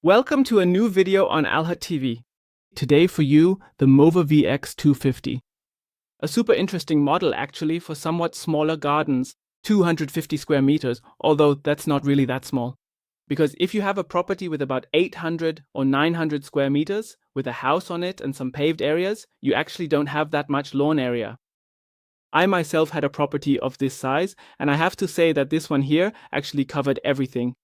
Welcome to a new video on AlHuTV. Today for you, the MOVA ViAX250. A super interesting model actually for somewhat smaller gardens, 250 square meters, although that's not really that small. Because if you have a property with about 800 or 900 square meters, with a house on it and some paved areas, you actually don't have that much lawn area. I myself had a property of this size, and I have to say that this one here actually covered everything.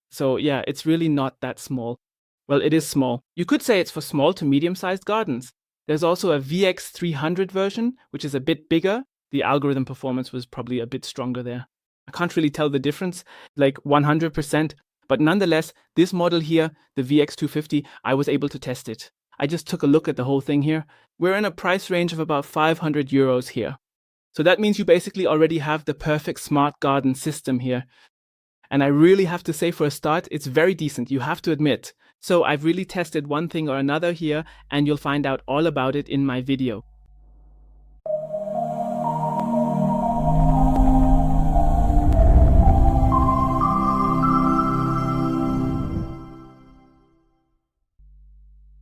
So yeah, it's really not that small. Well, it is small. You could say it's for small to medium-sized gardens. There's also a ViAX350 version, which is a bit bigger. The algorithm performance was probably a bit stronger there. I can't really tell the difference, like 100%. But nonetheless, this model here, the ViAX250, I was able to test it. I just took a look at the whole thing here. We're in a price range of about 500 euros here. So that means you basically already have the perfect smart garden system here. And I really have to say for a start, it's very decent, you have to admit. So I've really tested one thing or another here, and you'll find out all about it in my video.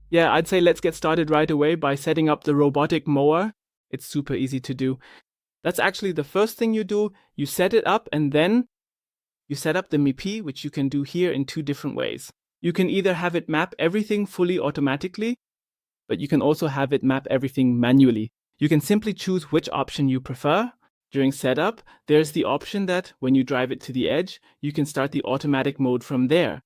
Yeah, I'd say let's get started right away by setting up the robotic mower. It's super easy to do. That's actually the first thing you do. You set it up and then you set up the MIP, which you can do here in two different ways. You can either have it map everything fully automatically, but you can also have it map everything manually. You can simply choose which option you prefer. During setup, there's the option that when you drive it to the edge, you can start the automatic mode from there.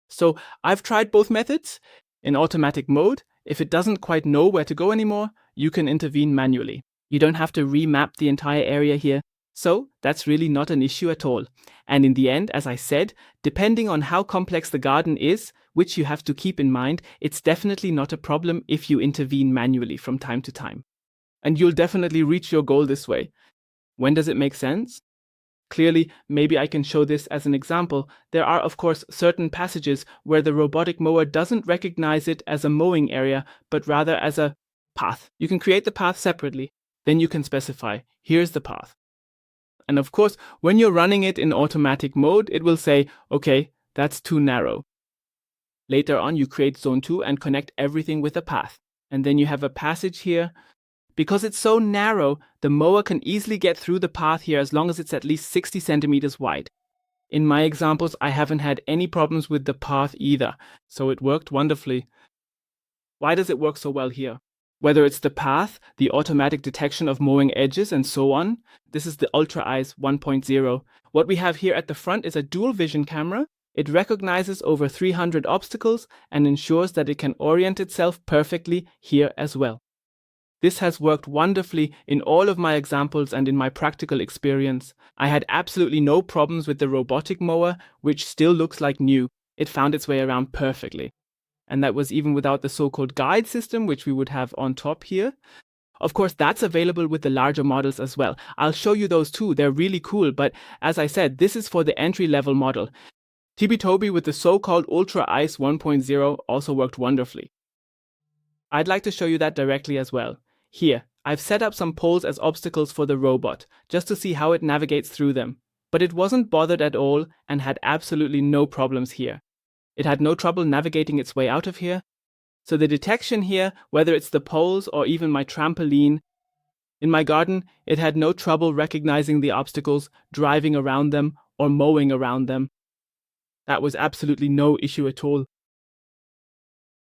So I've tried both methods. In automatic mode, if it doesn't quite know where to go anymore, you can intervene manually. You don't have to remap the entire area here. So that's really not an issue at all. And in the end, as I said, depending on how complex the garden is, which you have to keep in mind, it's definitely not a problem if you intervene manually from time to time. And you'll definitely reach your goal this way. When does it make sense? Clearly, maybe I can show this as an example. There are, of course, certain passages where the robotic mower doesn't recognize it as a mowing area, but rather as a path. You can create the path separately. Then you can specify, here's the path. And of course, when you're running it in automatic mode, it will say, okay, that's too narrow. Later on, you create zone 2 and connect everything with a path. And then you have a passage here. Because it's so narrow, the mower can easily get through the path here as long as it's at least 60 centimeters wide. In my examples, I haven't had any problems with the path either, so it worked wonderfully. Why does it work so well here? Whether it's the path, the automatic detection of mowing edges, and so on. This is the Ultra Eyes 1.0. What we have here at the front is a dual vision camera. It recognizes over 300 obstacles and ensures that it can orient itself perfectly here as well. This has worked wonderfully in all of my examples and in my practical experience. I had absolutely no problems with the robotic mower, which still looks like new. It found its way around perfectly. And that was even without the so-called guide system, which we would have on top here. Of course, that's available with the larger models as well. I'll show you those too. They're really cool. But as I said, this is for the entry-level model. Tibi-Tobi with the so-called Ultra Ice 1.0 also worked wonderfully. I'd like to show you that directly as well. Here, I've set up some poles as obstacles for the robot, just to see how it navigates through them. But it wasn't bothered at all and had absolutely no problems here. It had no trouble navigating its way out of here. So the detection here, whether it's the poles or even my trampoline, in my garden, it had no trouble recognizing the obstacles, driving around them, or mowing around them. That was absolutely no issue at all.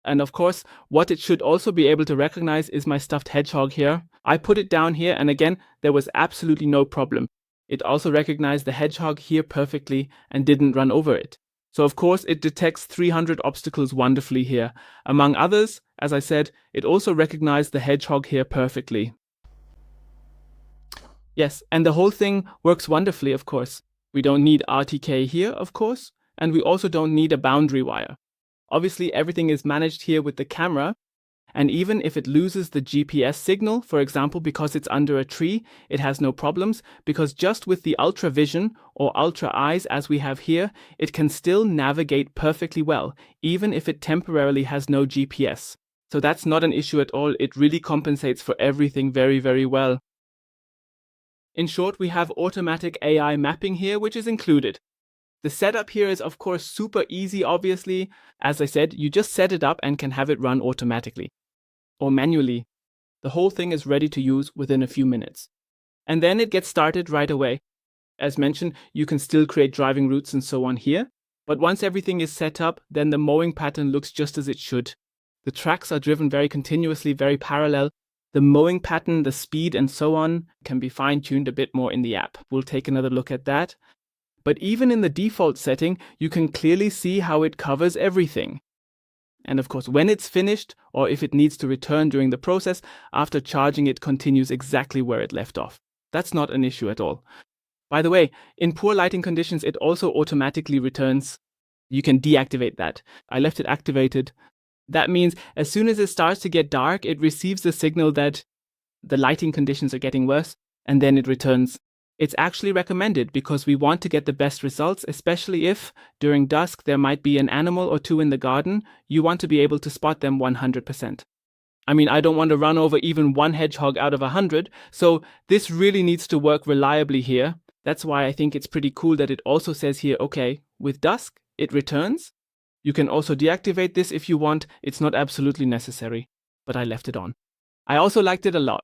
And of course, what it should also be able to recognize is my stuffed hedgehog here. I put it down here, and again, there was absolutely no problem. It also recognized the hedgehog here perfectly and didn't run over it. So of course, it detects 300 obstacles wonderfully here. Among others, as I said, it also recognized the hedgehog here perfectly. Yes, and the whole thing works wonderfully, of course. We don't need RTK here, of course, and we also don't need a boundary wire. Obviously, everything is managed here with the camera, and even if it loses the GPS signal, for example, because it's under a tree, it has no problems, because just with the Ultra Vision, or Ultra Eyes as we have here, it can still navigate perfectly well, even if it temporarily has no GPS. So that's not an issue at all. It really compensates for everything very, very well. In short, we have automatic AI mapping here, which is included. The setup here is of course super easy, obviously. As I said, you just set it up and can have it run automatically or manually. The whole thing is ready to use within a few minutes. And then it gets started right away. As mentioned, you can still create driving routes and so on here. But once everything is set up, then the mowing pattern looks just as it should. The tracks are driven very continuously, very parallel. The mowing pattern, the speed and so on can be fine-tuned a bit more in the app. We'll take another look at that. But even in the default setting, you can clearly see how it covers everything. And of course, when it's finished, or if it needs to return during the process, after charging it continues exactly where it left off. That's not an issue at all. By the way, in poor lighting conditions, it also automatically returns. You can deactivate that. I left it activated. That means as soon as it starts to get dark, it receives the signal that the lighting conditions are getting worse, and then it returns. It's actually recommended because we want to get the best results, especially if, during dusk, there might be an animal or two in the garden. You want to be able to spot them 100%. I mean, I don't want to run over even one hedgehog out of 100, so this really needs to work reliably here. That's why I think it's pretty cool that it also says here, okay, with dusk, it returns. You can also deactivate this if you want. It's not absolutely necessary, but I left it on. I also liked it a lot.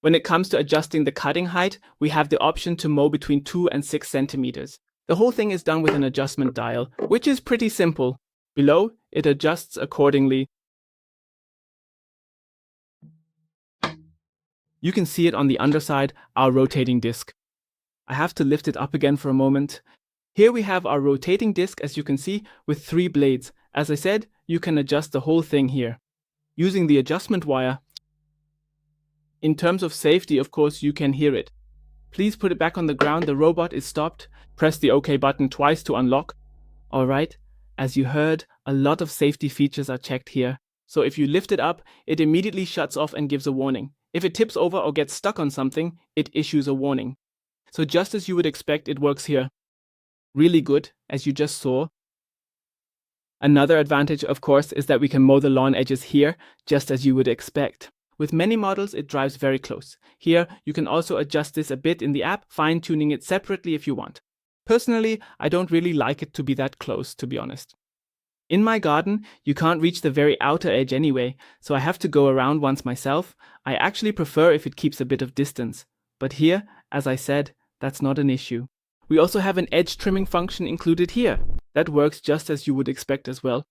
When it comes to adjusting the cutting height, we have the option to mow between 2 and 6 centimeters. The whole thing is done with an adjustment dial, which is pretty simple. Below, it adjusts accordingly. You can see it on the underside, our rotating disc. I have to lift it up again for a moment. Here we have our rotating disc, as you can see, with 3 blades. As I said, you can adjust the whole thing here. Using the adjustment wire, in terms of safety, of course, you can hear it. Please put it back on the ground. The robot is stopped. Press the OK button twice to unlock. Alright, as you heard, a lot of safety features are checked here. So if you lift it up, it immediately shuts off and gives a warning. If it tips over or gets stuck on something, it issues a warning. So just as you would expect, it works here. Really good, as you just saw. Another advantage, of course, is that we can mow the lawn edges here, just as you would expect. With many models, it drives very close. Here, you can also adjust this a bit in the app, fine-tuning it separately if you want. Personally, I don't really like it to be that close, to be honest. In my garden, you can't reach the very outer edge anyway, so I have to go around once myself. I actually prefer if it keeps a bit of distance. But here, as I said, that's not an issue. We also have an edge trimming function included here. That works just as you would expect as well.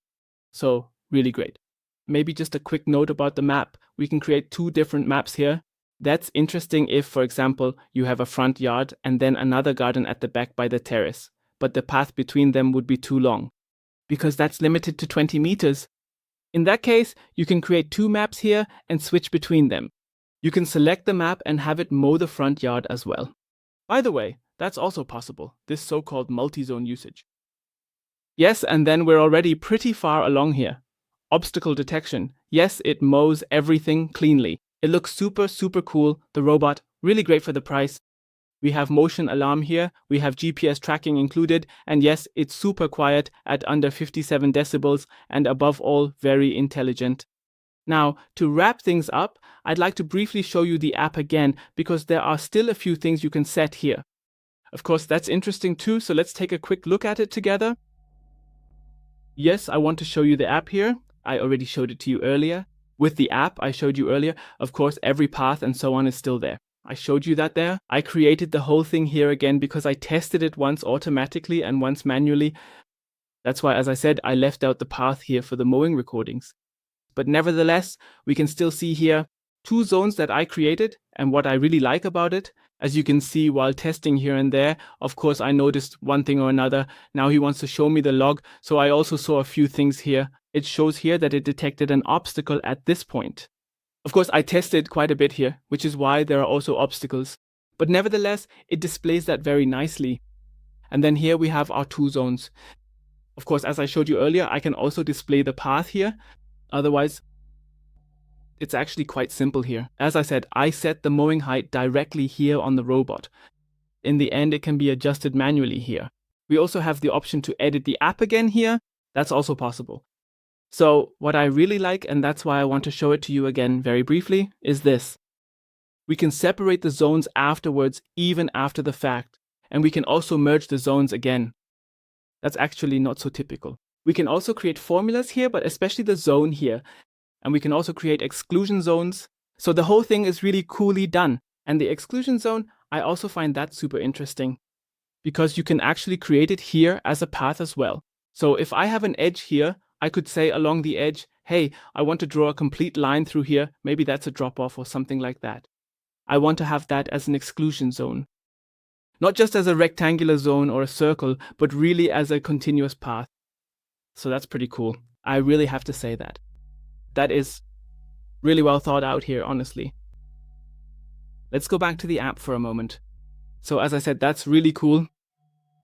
So, really great. Maybe just a quick note about the map. We can create 2 different maps here. That's interesting if, for example, you have a front yard and then another garden at the back by the terrace, but the path between them would be too long, because that's limited to 20 meters. In that case, you can create 2 maps here and switch between them. You can select the map and have it mow the front yard as well. By the way, that's also possible, this so-called multi-zone usage. Yes, and then we're already pretty far along here. Obstacle detection. Yes, it mows everything cleanly. It looks super cool. The robot, really great for the price. We have motion alarm here. We have GPS tracking included. And yes, it's super quiet at under 57 decibels and above all, very intelligent. Now, to wrap things up, I'd like to briefly show you the app again because there are still a few things you can set here. Of course, that's interesting too, so let's take a quick look at it together. Yes, I want to show you the app here. I already showed it to you earlier. With the app I showed you earlier, of course, every path and so on is still there. I showed you that there. I created the whole thing here again because I tested it once automatically and once manually. That's why, as I said, I left out the path here for the mowing recordings. But nevertheless, we can still see here 2 zones that I created and what I really like about it. As you can see while testing here and there, of course, I noticed one thing or another. Now he wants to show me the log, so I also saw a few things here. It shows here that it detected an obstacle at this point. Of course, I tested quite a bit here, which is why there are also obstacles. But nevertheless, it displays that very nicely. And then here we have our 2 zones. Of course, as I showed you earlier, I can also display the path here. Otherwise, it's actually quite simple here. As I said, I set the mowing height directly here on the robot. In the end, it can be adjusted manually here. We also have the option to edit the app again here. That's also possible. So what I really like, and that's why I want to show it to you again very briefly, is this. We can separate the zones afterwards, even after the fact. and we can also merge the zones again. That's actually not so typical. We can also create formulas here, but especially the zone here. And we can also create exclusion zones. So the whole thing is really coolly done. And the exclusion zone, I also find that super interesting because you can actually create it here as a path as well. So if I have an edge here, I could say along the edge, hey, I want to draw a complete line through here. Maybe that's a drop off or something like that. I want to have that as an exclusion zone. Not just as a rectangular zone or a circle, but really as a continuous path. So that's pretty cool. I really have to say that. That is really well thought out here, honestly. Let's go back to the app for a moment. So as I said, that's really cool.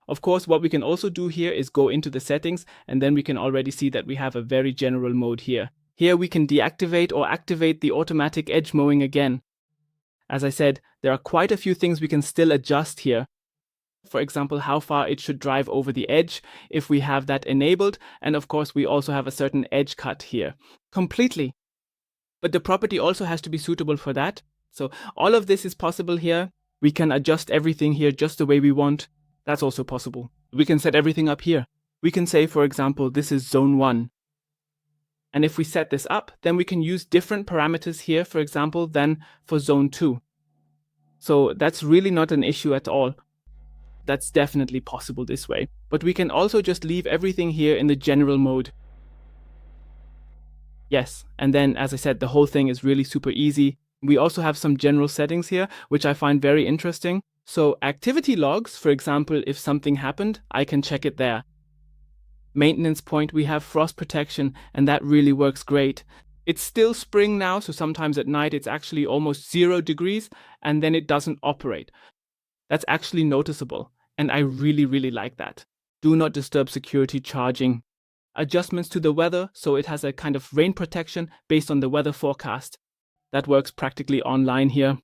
Of course, what we can also do here is go into the settings, and then we can already see that we have a very general mode here. Here we can deactivate or activate the automatic edge mowing again. As I said, there are quite a few things we can still adjust here. For example, how far it should drive over the edge if we have that enabled. And of course, we also have a certain edge cut here. Completely. But the property also has to be suitable for that. So all of this is possible here. We can adjust everything here just the way we want. That's also possible. We can set everything up here. We can say, for example, this is zone 1. And if we set this up, then we can use different parameters here, for example, than for zone 2. So that's really not an issue at all. That's definitely possible this way. But we can also just leave everything here in the general mode. Yes, and then, as I said, the whole thing is really super easy. We also have some general settings here, which I find very interesting. So activity logs, for example, if something happened, I can check it there. Maintenance point, we have frost protection, and that really works great. It's still spring now, so sometimes at night it's actually almost 0 degrees, and then it doesn't operate. That's actually noticeable, and I really like that. Do not disturb security charging. Adjustments to the weather, so it has a kind of rain protection based on the weather forecast. That works practically online here.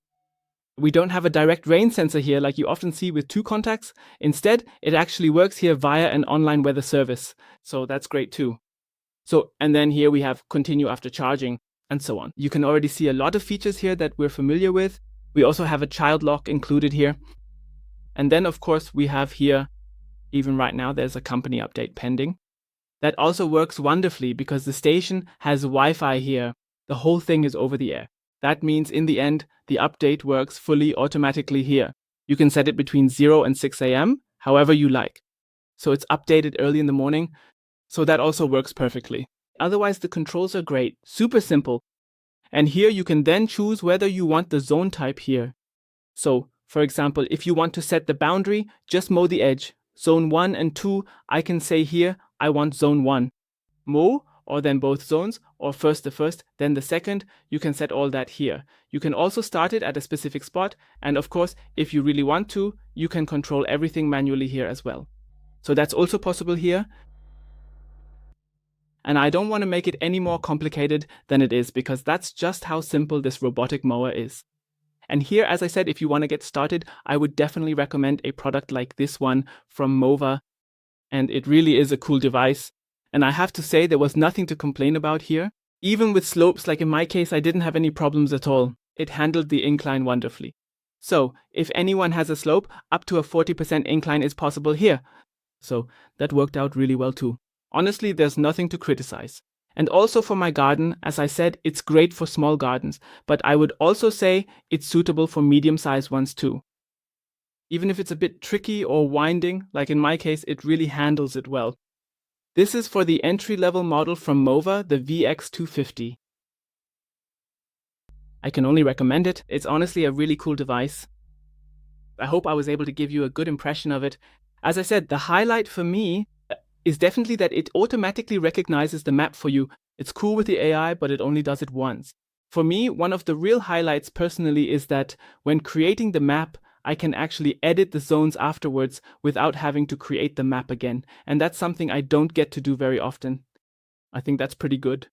We don't have a direct rain sensor here like you often see with 2 contacts. Instead, it actually works here via an online weather service. So that's great too. So, and then here we have continue after charging and so on. You can already see a lot of features here that we're familiar with. We also have a child lock included here. And then of course we have here, even right now, there's a company update pending. That also works wonderfully because the station has Wi-Fi here. The whole thing is over the air. That means in the end, the update works fully automatically here. You can set it between 0 and 6 a.m., however you like. So it's updated early in the morning, so that also works perfectly. Otherwise, the controls are great, super simple. And here you can then choose whether you want the zone type here. So, for example, if you want to set the boundary, just mow the edge. Zone 1 and 2, I can say here, I want zone 1. Mow, or then both zones, or first the first, then the second. You can set all that here. You can also start it at a specific spot, and of course, if you really want to, you can control everything manually here as well. So that's also possible here. And I don't want to make it any more complicated than it is, because that's just how simple this robotic mower is. And here, as I said, if you want to get started, I would definitely recommend a product like this one from MOVA. And it really is a cool device. And I have to say, there was nothing to complain about here. Even with slopes, like in my case, I didn't have any problems at all. It handled the incline wonderfully. So, if anyone has a slope, up to a 40% incline is possible here. So, that worked out really well too. Honestly, there's nothing to criticize. And also for my garden, as I said, it's great for small gardens, but I would also say it's suitable for medium-sized ones too. Even if it's a bit tricky or winding, like in my case, it really handles it well. This is for the entry-level model from MOVA, the ViAX250. I can only recommend it. It's honestly a really cool device. I hope I was able to give you a good impression of it. As I said, the highlight for me is definitely that it automatically recognizes the map for you. It's cool with the AI, but it only does it once. For me, one of the real highlights personally is that when creating the map, I can actually edit the zones afterwards without having to create the map again. And that's something I don't get to do very often. I think that's pretty good.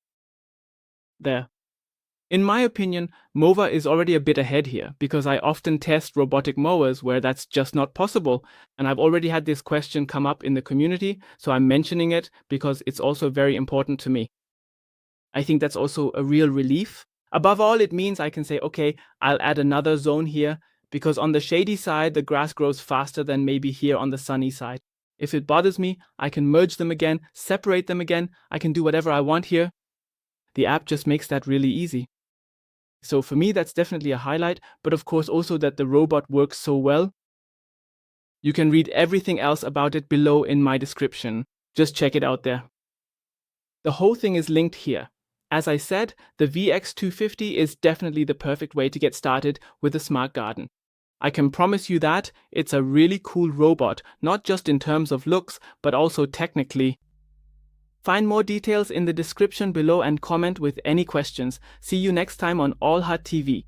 There. In my opinion, MOVA is already a bit ahead here, because I often test robotic mowers where that's just not possible. And I've already had this question come up in the community, so I'm mentioning it because it's also very important to me. I think that's also a real relief. Above all, it means I can say, okay, I'll add another zone here, because on the shady side, the grass grows faster than maybe here on the sunny side. If it bothers me, I can merge them again, separate them again, I can do whatever I want here. The app just makes that really easy. So for me, that's definitely a highlight, but of course also that the robot works so well. You can read everything else about it below in my description. Just check it out there. The whole thing is linked here. As I said, the ViAX250 is definitely the perfect way to get started with a smart garden. I can promise you that it's a really cool robot, not just in terms of looks, but also technically. Find more details in the description below and comment with any questions. See you next time on AlHuTV.